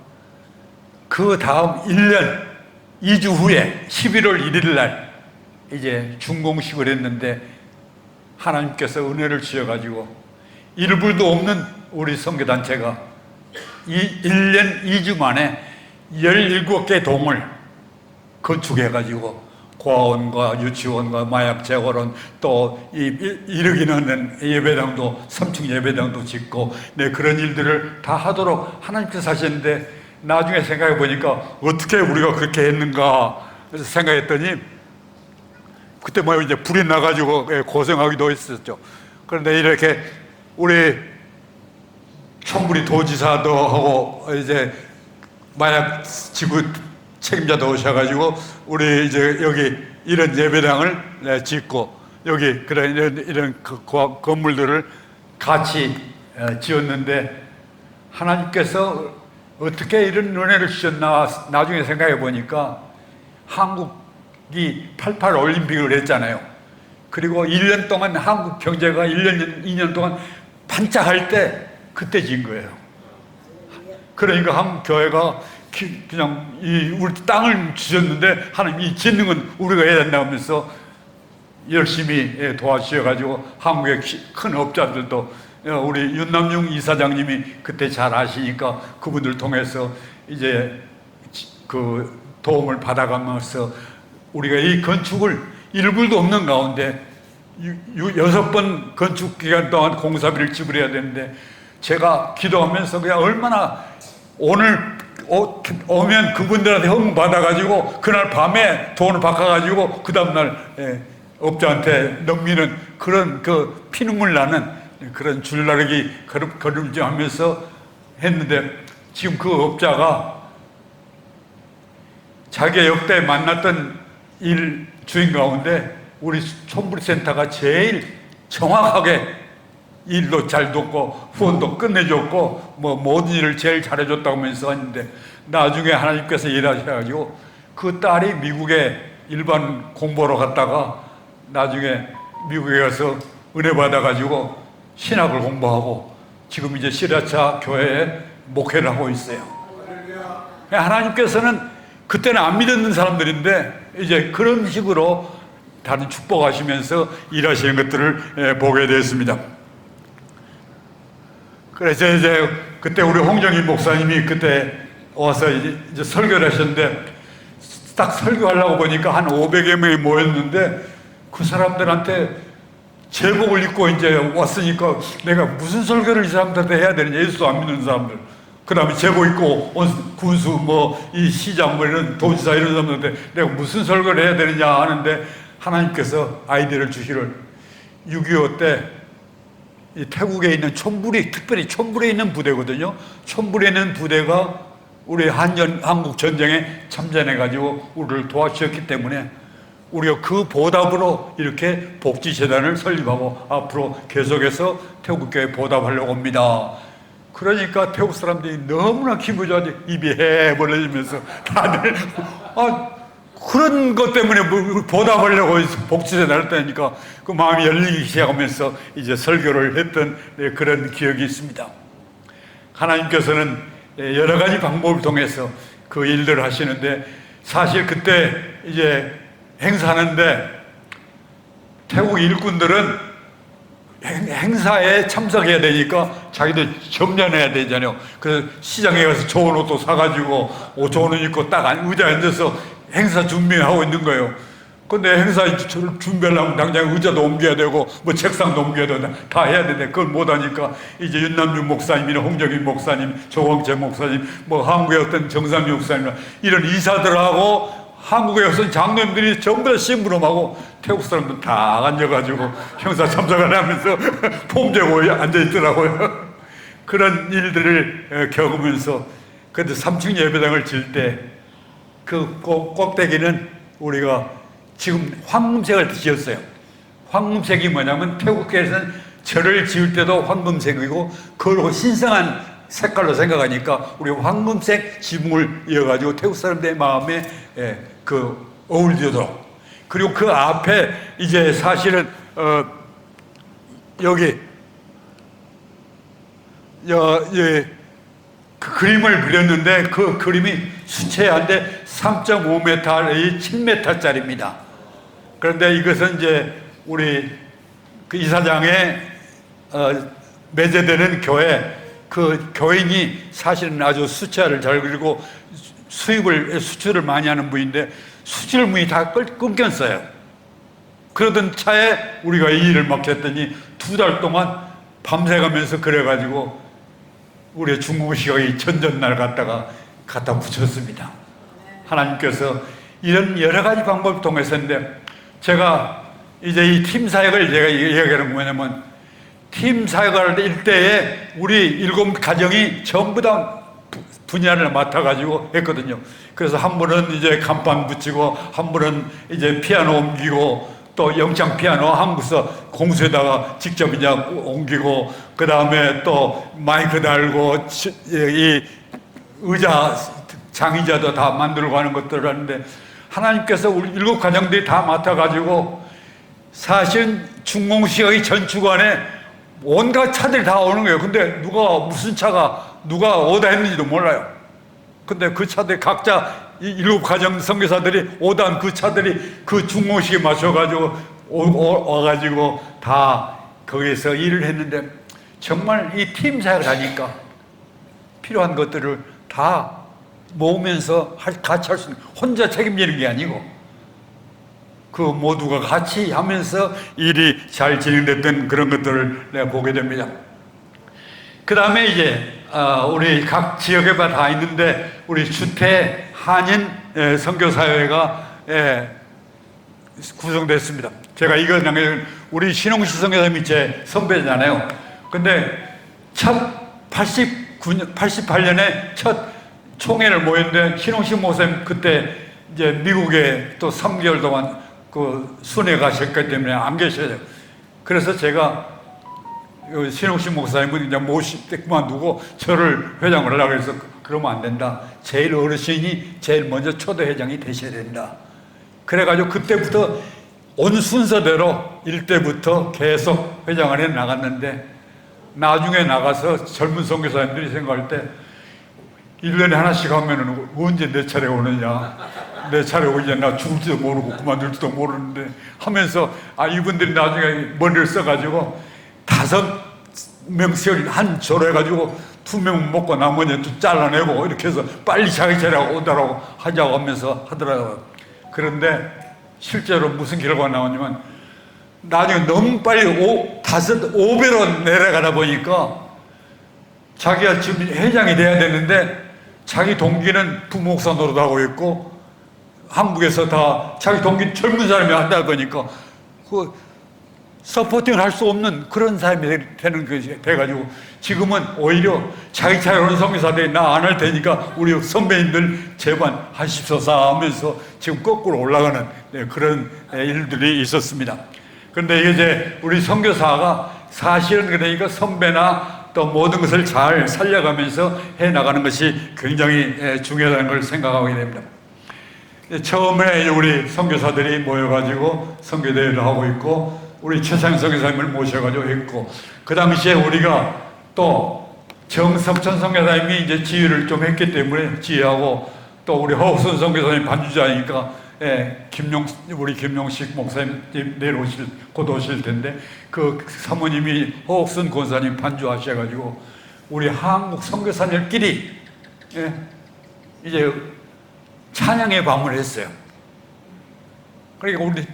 그 다음 1년 2주 후에 11월 1일 날 이제 준공식을 했는데 하나님께서 은혜를 주셔가지고 일불도 없는 우리 선교단체가 1년 2주 만에 17개 동을 건축해가지고 고아원과 유치원과 마약 재활원 또 일으키는 예배당도 3층 예배당도 짓고 그런 일들을 다 하도록 하나님께서 하셨는데 나중에 생각해 보니까 어떻게 우리가 그렇게 했는가 그래서 생각했더니 그때 뭐 이제 불이 나가지고 고생하기도 했었죠. 그런데 이렇게 우리 총부리 도지사도 하고 이제 마약 지구 책임자도 오셔가지고 우리 이제 여기 이런 예배당을 짓고 여기 그런 이런 건물들을 같이 지었는데 하나님께서 어떻게 이런 은혜를 주셨나 나중에 생각해 보니까 한국이 88 올림픽을 했잖아요. 그리고 1년 동안 한국 경제가 1년, 2년 동안 반짝할 때 그때 진 거예요. 그러니까 한국 교회가 그냥 우리 땅을 주셨는데 하나님 이 짓는 건 우리가 해야 된다 하면서 열심히 도와주셔가지고 한국의 큰 업자들도 우리 윤남중 이사장님이 그때 잘 아시니까 그분들 통해서 이제 그 도움을 받아가면서 우리가 이 건축을 일불도 없는 가운데 6번 건축 기간 동안 공사비를 지불해야 되는데 제가 기도하면서 그냥 얼마나 오늘 오면 그분들한테 헌금 받아가지고 그날 밤에 돈을 바꿔가지고 그 다음날 업자한테 넘기는 그런 그 피눈물 나는 그런 줄나르기 걸음질하면서 했는데 지금 그 업자가 자기가 역대 만났던 주인 가운데 우리 촌부리센터가 제일 정확하게 일도 잘 돕고 후원도 끝내줬고 뭐 모든 일을 제일 잘해줬다고 하면서 했는데, 나중에 하나님께서 일하셔가지고 그 딸이 미국에 일반 공부하러 갔다가 나중에 미국에 가서 은혜 받아가지고 신학을 공부하고 지금 이제 시라차 교회에 목회를 하고 있어요. 하나님께서는 그때는 안 믿었는 사람들인데 이제 그런 식으로 다른 축복하시면서 일하시는 것들을 보게 됐습니다. 그래서 이제 그때 우리 홍정인 목사님이 그때 와서 이제 설교를 하셨는데, 딱 설교하려고 보니까 한 500여 명이 모였는데 그 사람들한테 제복을 입고 이제 왔으니까 내가 무슨 설교를 이 사람들한테 해야 되느냐, 예수도 안 믿는 사람들. 그 다음에 제복 입고 온 군수 뭐 이 시장 뭐 이런 도지사 이런 사람들한테 내가 무슨 설교를 해야 되느냐 하는데, 하나님께서 아이디어를 주시를 6.25 때 이 태국에 있는 촌부리, 특별히 촌부리에 있는 부대거든요. 촌부리에 있는 부대가 우리 한국 전쟁에 참전해가지고 우리를 도와주셨기 때문에 우리가 그 보답으로 이렇게 복지재단을 설립하고 앞으로 계속해서 태국교회에 보답하려고 합니다. 그러니까 태국 사람들이 너무나 기분이 좋아지, 입이 해 벌어지면서 다들 그런 것 때문에 보답하려고 복지재단을 했다니까 그 마음이 열리기 시작하면서 이제 설교를 했던 그런 기억이 있습니다. 하나님께서는 여러 가지 방법을 통해서 그 일들을 하시는데, 사실 그때 이제 행사하는데 태국 일꾼들은 행사에 참석해야 되니까 자기들 점련해야 되잖아요. 그래서 시장에 가서 좋은 옷도 사가지고 좋은 옷 입고 딱 의자에 앉아서 행사 준비하고 있는 거예요. 근데 행사 준비하려면 당장 의자도 옮겨야 되고 뭐 책상도 옮겨야 되고 다 해야 되는데 그걸 못하니까 이제 윤남준 목사님이나 홍정인 목사님, 조광재 목사님, 뭐 한국의 어떤 정삼희 목사님 이런 이사들하고 한국에 어떤 장로님들이 전부 다 심부름하고 태국 사람들 다 앉아가지고 형사 참석을 하면서 폼 재고 앉아있더라고요. 그런 일들을 겪으면서 그래도 3층 예배당을 질 때 그 꼭대기는 우리가 지금 황금색을 지었어요. 황금색이 뭐냐면 태국교회에서는 절을 지을 때도 황금색이고 그걸 신성한 색깔로 생각하니까 우리 황금색 지붕을 이어가지고 태국 사람들의 마음에 그 어울리도록, 그리고 그 앞에 이제 사실은 여기 그 그림을 그렸는데 그 그림이 수채화인데 3.5m의 7m짜리입니다. 그런데 이것은 이제 우리 그 이사장의 매제되는 교회 그 교인이 사실은 아주 수채화를 잘 그리고 수출을 많이 하는 분인데 수출문이 다 끊겼어요. 그러던 차에 우리가 이 일을 맡겼더니 2달 동안 밤새가면서 그래가지고 우리의 중국시각이 전전날 갖다 붙였습니다. 하나님께서 이런 여러 가지 방법을 통해서인데, 제가 이제 이 팀 사역을 제가 이야기하는 뭐냐면, 팀 사역을 할 때에 우리 7가정이 전부 다 분야를 맡아가지고 했거든요. 그래서 한 분은 이제 간판 붙이고, 한 분은 이제 피아노 옮기고, 또 영창 피아노 한국에서 공수에다가 직접 이제 옮기고, 그 다음에 또 마이크 달고, 이 의자, 장의자도 다 만들고 하는 것들을 하는데, 하나님께서 우리 7가정들이 다 맡아가지고, 사실 중공시각이 전 주간에 온갖 차들이 다 오는 거예요. 근데 무슨 차가 누가 오다 했는지도 몰라요. 근데 그 차들이 각자 이 7가정 선교사들이 오던 그 차들이 그 중공식에 맞춰가지고 와가지고 다 거기에서 일을 했는데, 정말 이 팀 사역을 하니까 필요한 것들을 다 모으면서 같이 할 수 있는, 혼자 책임지는 게 아니고 그 모두가 같이 하면서 일이 잘 진행됐던 그런 것들을 내가 보게 됩니다. 그 다음에 이제 우리 각 지역에 다 있는데 우리 주태 한인 선교사회가 구성됐습니다. 제가 이거 우리 신홍시 선교사님이 제 선배잖아요. 근데 첫 88년에 첫 총회를 모였는데 신홍시 목사님 그때 이제 미국에 또 3개월 동안 그 순회 가셨기 때문에 안 계셔요. 그래서 제가 신홍식 목사님은 이제 모실 때 그만두고 저를 회장을 하려고 해서 그러면 안 된다. 제일 어르신이 제일 먼저 초대회장이 되셔야 된다. 그래가지고 그때부터 온 순서대로 1대부터 계속 회장을 해 나갔는데, 나중에 나가서 젊은 선교사님들이 생각할 때 1년에 하나씩 하면은 언제 내 차례 오느냐, 내 차례 오기 나 죽을지도 모르고 그만둘지도 모르는데 하면서, 이분들이 나중에 머리를 써가지고 5명씩을 한 조로 해가지고 2명 먹고 나머지 또 잘라내고 이렇게 해서 빨리 자기 차례가 오더라고 하자고 하면서 하더라고요. 그런데 실제로 무슨 결과가 나오냐면, 나중에 너무 빨리 5배로 내려가다 보니까 자기가 지금 회장이 돼야 되는데 자기 동기는 부목사 노릇하고 있고, 한국에서 다 자기 동기 젊은 사람이 한다 보니까 그 서포팅을 할 수 없는 그런 사람이 되는 것이 돼가지고, 지금은 오히려 자기 차례 오는 선교사들이 나 안 할 테니까 우리 선배님들 제반 하십소서 하면서 지금 거꾸로 올라가는 그런 일들이 있었습니다. 그런데 이제 우리 선교사가 사실은 그러니까 선배나 또 모든 것을 잘 살려가면서 해나가는 것이 굉장히 중요하다는 걸 생각하게 됩니다. 처음에 우리 선교사들이 모여가지고 선교대회를 하고 있고, 우리 최창 선교사님을 모셔가지고 했고, 그 당시에 우리가 또 정석천 선교사님이 이제 지휘를 좀 했기 때문에 지휘하고, 또 우리 허옥순 선교사님 반주자니까 우리 김용식 목사님 내일 곧 오실 텐데, 그 사모님이 허옥순 권사님 반주하셔가지고 우리 한국 선교사님끼리 이제 찬양의 밤을 했어요. 그러니까 우리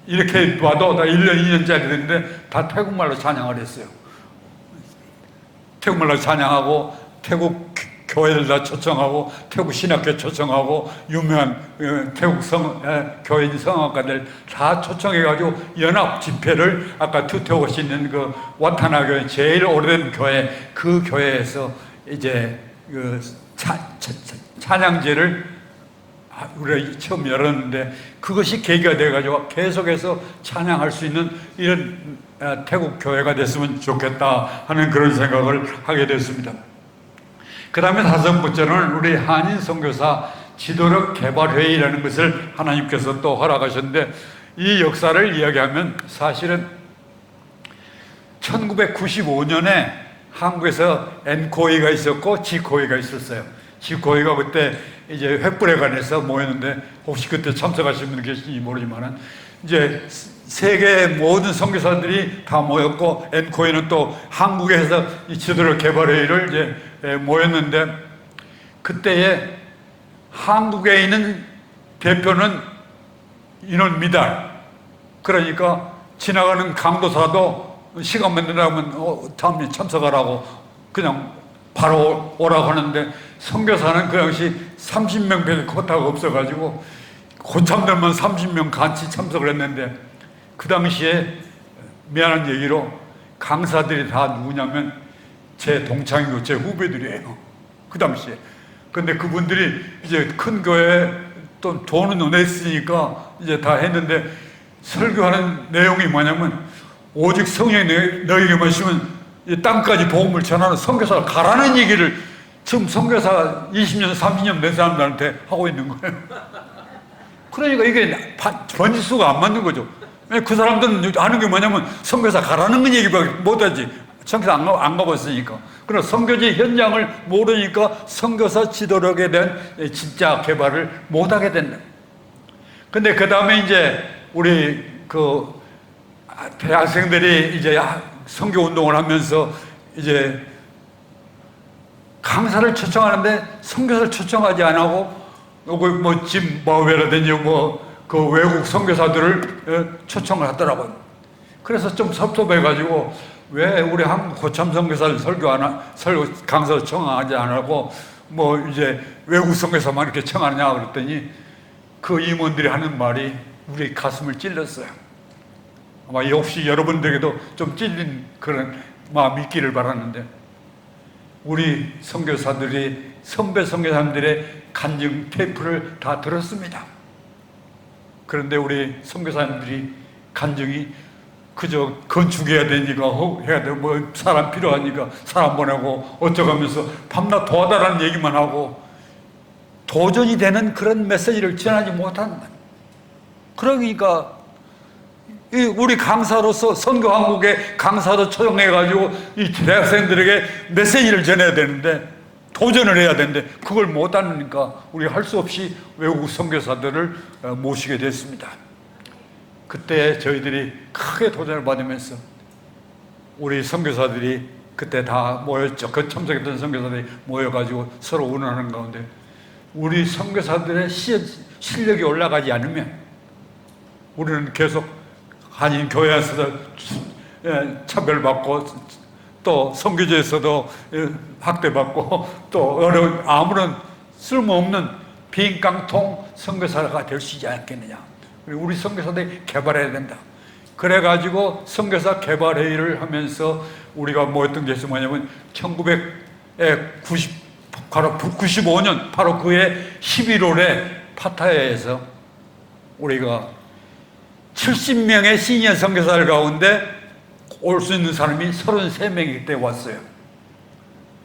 이렇게 봐도 다 1년, 2년짜리 됐는데 다 태국말로 찬양을 했어요. 태국말로 찬양하고, 태국 교회를 다 초청하고, 태국 신학교 초청하고, 유명한 태국 교회인 성악가들 다 초청해가지고 연합 집회를, 아까 투태오시 있는 그 와타나 교회, 제일 오래된 교회, 그 교회에서 이제 그 찬양제를 우리가 처음 열었는데, 그것이 계기가 돼가지고 계속해서 찬양할 수 있는 이런 태국 교회가 됐으면 좋겠다 하는 그런 생각을 하게 됐습니다. 그 다음에 5번째는 우리 한인 선교사 지도력 개발회의라는 것을 하나님께서 또 허락하셨는데, 이 역사를 이야기하면 사실은 1995년에 한국에서 엔코이가 있었고 지코이가 있었어요. 지코이가 그때 이제 횃불에 관해서 모였는데, 혹시 그때 참석하신 분 계신지 모르지만은 이제 세계 모든 선교사들이 다 모였고, 엔코이는 또 한국에서 이 지도력 개발회의를 이제 모였는데, 그때에 한국에 있는 대표는 인원 미달, 그러니까 지나가는 강도사도 시간만 된다면 다음에 참석하라고 그냥 바로 오라고 하는데, 선교사는 그 당시 30명 별 코타가 없어가지고 고참들만 30명 같이 참석을 했는데, 그 당시에 미안한 얘기로 강사들이 다 누구냐면 제 동창이고 제 후배들이에요. 그 당시에. 근데 그분들이 이제 큰 교회에 또 돈은 냈으니까 이제 다 했는데, 설교하는 내용이 뭐냐면, 오직 성령이 너에게만 있으면 이 땅까지 복음을 전하는 선교사가 가라는 얘기를 지금 선교사 20년, 30년 된 사람들한테 하고 있는 거예요. 그러니까 이게 번지수가 안 맞는 거죠. 그 사람들은 아는 게 뭐냐면 선교사 가라는 건 얘기밖에 못하지. 선교사 안 가봤으니까. 그러나 선교지 현장을 모르니까 선교사 지도력에 대한 진짜 개발을 못하게 된다. 근데 그 다음에 이제 우리 그 대학생들이 이제 선교 운동을 하면서 이제 강사를 초청하는데 선교사를 초청하지 안 하고, 요거 뭐 짐바브웨라든지 그 외국 선교사들을 초청을 하더라고요. 그래서 좀 섭섭해가지고, 왜 우리 한국 고참 선교사를 강사를 청하지 안 하고 뭐 이제 외국 선교사만 이렇게 청하느냐 그랬더니, 그 임원들이 하는 말이 우리 가슴을 찔렀어요. 아마 혹시 여러분들에게도 좀 찔린 그런 마음이 있기를 바랐는데, 우리 선교사들이 선배 선교사님들의 간증 테이프를 다 들었습니다. 그런데 우리 선교사님들이 간증이 그저 건축해야 되니까 해야 돼, 뭐 사람 필요하니까 사람 보내고 어쩌가면서 밤낮 도와달라는 얘기만 하고 도전이 되는 그런 메시지를 전하지 못한. 그러니까 우리 강사로서 선교 한국의 강사로 초청해가지고 이 대학생들에게 메시지를 전해야 되는데, 도전을 해야 되는데 그걸 못하니까 우리 할 수 없이 외국 선교사들을 모시게 됐습니다. 그때 저희들이 크게 도전을 받으면서 우리 선교사들이 그때 다 모였죠. 그 참석했던 선교사들이 모여가지고 서로 의논하는 가운데 우리 선교사들의 실력이 올라가지 않으면 우리는 계속 한인 교회에서도 차별받고 또 선교제에서도 학대받고 또 아무런 쓸모없는 빈 깡통 선교사가 될 수 있지 않겠느냐. 우리 선교사들이 개발해야 된다. 그래가지고 선교사 개발회의를 하면서 우리가 모였던 게 뭐냐면 1995년 바로 그해 11월에 파타야에서 우리가 70명의 시니어 선교사들 가운데 올 수 있는 사람이 33명이 그때 왔어요.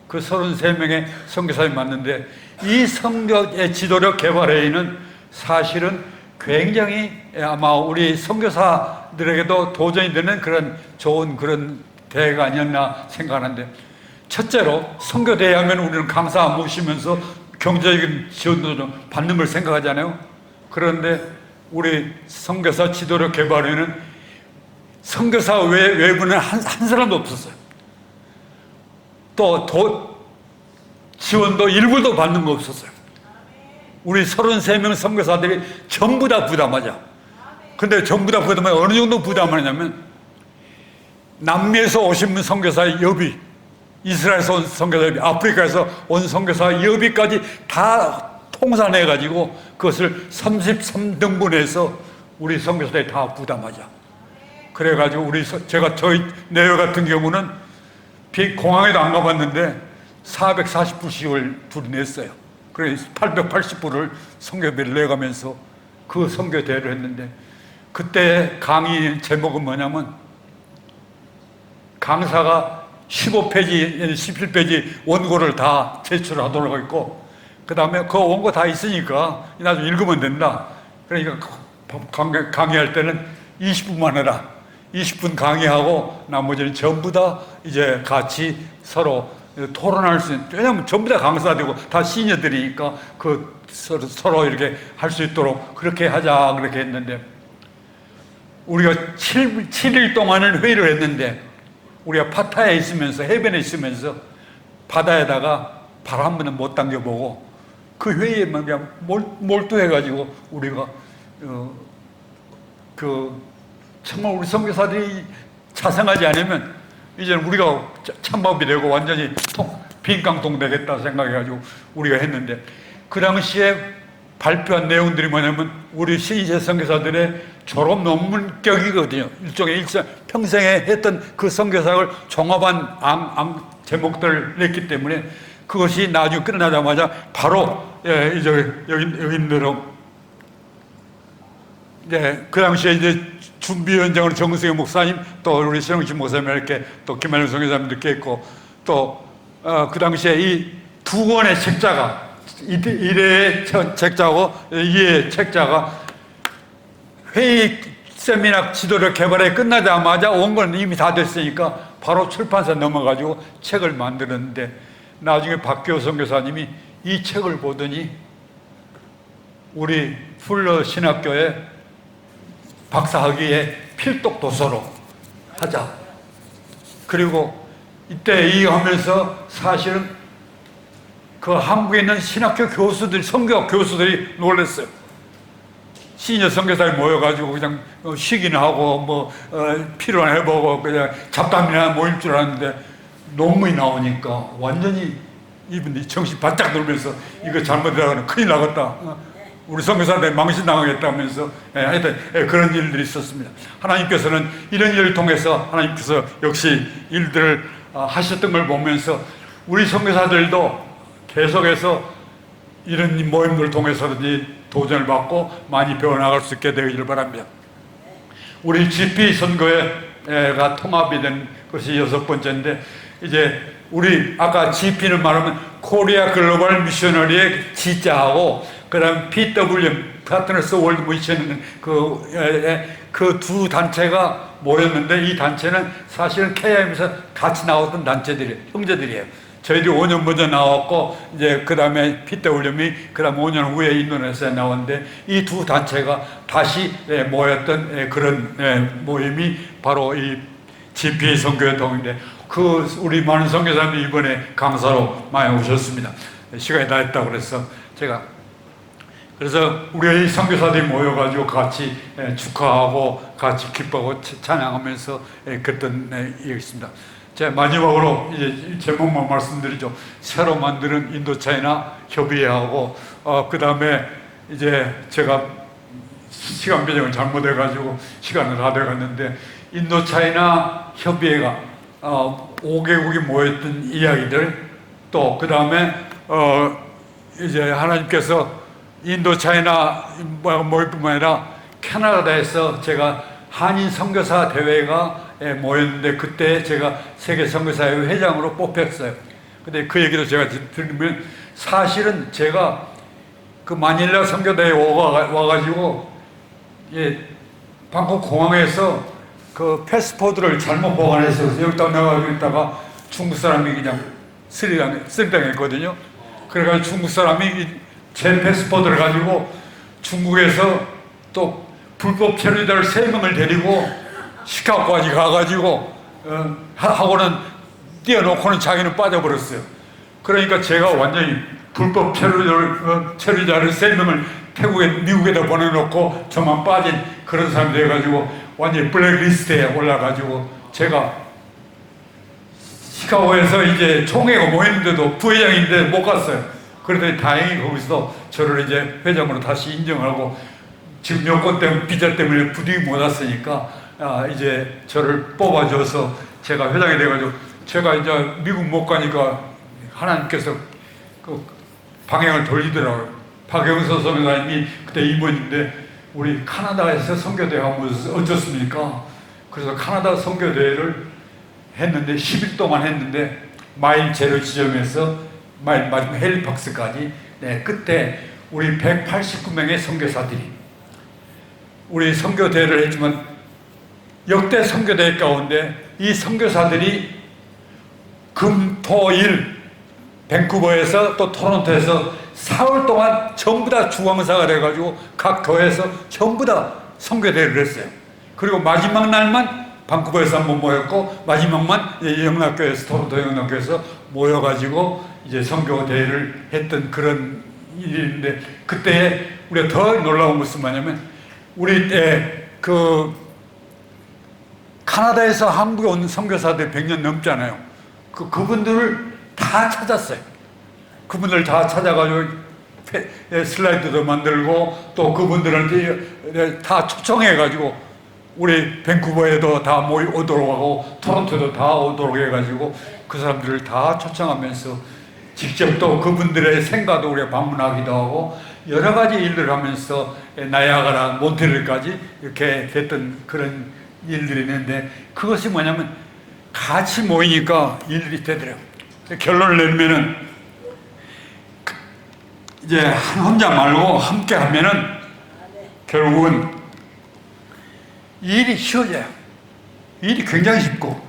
그 33명의 선교사님이 왔는데 이 선교의 지도력 개발회의는 사실은 굉장히 아마 우리 선교사들에게도 도전이 되는 그런 좋은 그런 대회가 아니었나 생각하는데, 첫째로 선교대회 하면 우리는 강사 모시면서 경제적인 지원도 좀 받는 걸 생각하잖아요. 그런데 우리 선교사 지도력 개발회는 선교사 외부는 한 사람도 없었어요. 또 지원도 일부도 받는 거 없었어요. 우리 33명 선교사들이 전부 다 부담하자. 근데 전부 다 부담하면 어느 정도 부담하냐면 남미에서 오신 분 선교사의 여비, 이스라엘에서 온 선교사 여비, 아프리카에서 온 선교사 여비까지 다 통산해가지고 그것을 33등분해서 우리 선교사들이 다 부담하자. 그래가지고 저희 내외 같은 경우는 공항에도 안 가봤는데 440불씩을 둘이 냈어요. 그래서 880불을 선교비를 내가면서 그 선교대회를 했는데, 그때 강의 제목은 뭐냐면 강사가 15페이지, 17페이지 원고를 다 제출하도록 했고, 그 다음에 그 원고 다 있으니까 나중에 읽으면 된다. 그러니까 강의할 때는 20분만 해라. 20분 강의하고 나머지는 전부 다 이제 같이 서로 토론할 수 있는, 왜냐하면 전부 다 강사되고 다 시니어들이니까 서로 이렇게 할 수 있도록 그렇게 하자 그렇게 했는데, 우리가 7일 동안을 회의를 했는데 우리가 파타야에 있으면서 해변에 있으면서 바다에다가 발 한 번은 못 당겨보고 그 회의에만 그냥 몰두해가지고 우리가 정말 우리 선교사들이 자성하지 않으면 이제는 우리가 찬밥이 되고 완전히 빈깡통 되겠다 생각해가지고 우리가 했는데, 그 당시에 발표한 내용들이 뭐냐면 우리 시니어 선교사들의 졸업 논문격이거든요. 일종의 평생에 했던 그 선교사를 종합한 제목들을 냈기 때문에 그것이 나중에 끝나자마자 바로 여기 있는 대로 그 당시에 이제 준비위원장으로 정승희 목사님, 또 우리 신홍식 목사님, 이렇게 또 김한일 선교사님도 이렇게 했고, 또 그 당시에 이 두 권의 책자가 1회의 책자고 2회의 책자가 회의 세미나 지도력 개발에 끝나자마자 원고는 이미 다 됐으니까 바로 출판사 넘어가지고 책을 만들었는데, 나중에 박교호 선교사님이 이 책을 보더니 우리 풀러 신학교에 박사학위에 필독 도서로 하자. 그리고 이때 이 하면서 사실은 그 한국에 있는 신학교 교수들, 선교 교수들이 놀랐어요. 시니어 선교사들이 모여가지고 그냥 쉬기나 하고 필요한 해보고 그냥 잡담이나 모일 줄 알았는데 논문이 나오니까 완전히 이분들이 정신 바짝 돌면서 이거 잘못하면 큰일 나겠다. 우리 선교사들 망신당하겠다면서 하여튼 그런 일들이 있었습니다. 하나님께서는 이런 일을 통해서 하나님께서 역시 일들을 하셨던 걸 보면서 우리 선교사들도 계속해서 이런 모임들을 통해서든지 도전을 받고 많이 배워나갈 수 있게 되기를 바랍니다. 우리 GP 선거가 통합이 된 것이 6번째인데, 이제 우리 아까 GP는 말하면 코리아 글로벌 미셔너리의 G자하고 그다음 PWM 파트너스 월드 미션은 그 두 단체가 모였는데, 이 단체는 사실은 KIM에서 같이 나왔던 단체들이에요. 형제들이에요. 저희들이 5년 먼저 나왔고, 이제 그 다음에 PWM이 그 다음 5년 후에 인도네시아에 나왔는데, 이 두 단체가 다시 모였던 그런 모임이 바로 이 GP 선교회동인데, 우리 많은 선교사님이 이번에 강사로 많이 오셨습니다. 시간이 다 했다고 그래서 그래서 우리 선교사들이 모여가지고 같이 축하하고 같이 기뻐하고 찬양하면서 그랬던 일이 있습니다. 제가 마지막으로 이제 제목만 말씀드리죠. 새로 만드는 인도차이나 협의회하고 그 다음에 이제 제가 시간 배정을 잘못해가지고 시간을 다 돼갔는데, 인도차이나 협의회가 5개국이 모였던 이야기들, 또 그 다음에 이제 하나님께서 인도차이나 모일 뿐만 아니라 캐나다에서 제가 한인 선교사 대회가 모였는데, 그때 제가 세계 선교사회 회장으로 뽑혔어요. 근데 그 얘기도 제가 들으면, 사실은 제가 그 마닐라 선교대회에 와가지고 방콕 공항에서 그 패스포드를 잘못 보관해서 여기다 넣어가지고 있다가 중국 사람이 그냥 쓰리당했거든요. 그래가지고 중국 사람이 제 패스포드를 가지고 중국에서 또 불법 체류자를 3명을 데리고 시카고까지 가가지고 하고는 띄워놓고는 자기는 빠져버렸어요. 그러니까 제가 완전히 불법 체류자를 3명을 미국에다 보내놓고 저만 빠진 그런 사람이 돼가지고 완전히 블랙리스트에 올라가지고, 제가 시카고에서 이제 총회가 모였는데도 부회장인데 못 갔어요. 그러더니 다행히 거기서 저를 이제 회장으로 다시 인정하고, 지금 여권 때문에 비자 때문에 부득이 못 왔으니까 이제 저를 뽑아줘서 제가 회장이 돼가지고, 제가 이제 미국 못 가니까 하나님께서 그 방향을 돌리더라고요. 박영서 선교사님이 그때 임원인데, 우리 카나다에서 선교대회 하면 어쩌습니까? 그래서 카나다 선교대회를 했는데 10일 동안 했는데, 마일 제로 지점에서 마지막 헬리팍스까지, 그때 우리 189명의 선교사들이 우리 선교대회를 했지만, 역대 선교대회 가운데 이 선교사들이 금, 토, 일 밴쿠버에서 또 토론토에서 4월 동안 전부 다 주광사가 돼가지고 각 교회에서 전부 다 선교대회를 했어요. 그리고 마지막 날만 밴쿠버에서 한번 모였고, 마지막만 영락교회에서, 토론토 영락교회에서 모여가지고 이제 선교대회를 했던 그런 일인데, 그때 우리가 더 놀라운 것은 뭐냐면, 우리 때 카나다에서 한국에 온 선교사들 100년 넘잖아요. 그분들을 다 찾았어요. 그분들 다 찾아가지고 슬라이드도 만들고, 또 그분들한테 다 초청해가지고 우리 밴쿠버에도 다 오도록 하고, 토론토도 다 오도록 해가지고 그 사람들을 다 초청하면서 직접 또 그분들의 생가도 우리가 방문하기도 하고, 여러 가지 일들을 하면서 나야가라, 몬트리올까지 이렇게 됐던 그런 일들이 있는데, 그것이 뭐냐면 같이 모이니까 일들이 되더라고요. 결론을 내면은, 이제 혼자 말고 함께 하면은 결국은 일이 쉬워져요. 일이 굉장히 쉽고,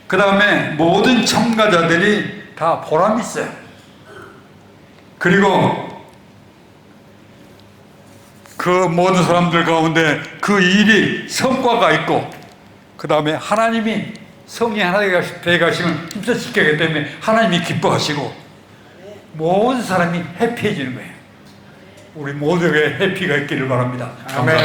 그 다음에 모든 참가자들이 다 보람이 있어요. 그리고 그 모든 사람들 가운데 그 일이 성과가 있고, 그 다음에 하나님이 성이 하나 되어가시면 힘써지게 하기 때문에 하나님이 기뻐하시고, 모든 사람이 해피해지는 거예요. 우리 모두에게 해피가 있기를 바랍니다. 아멘.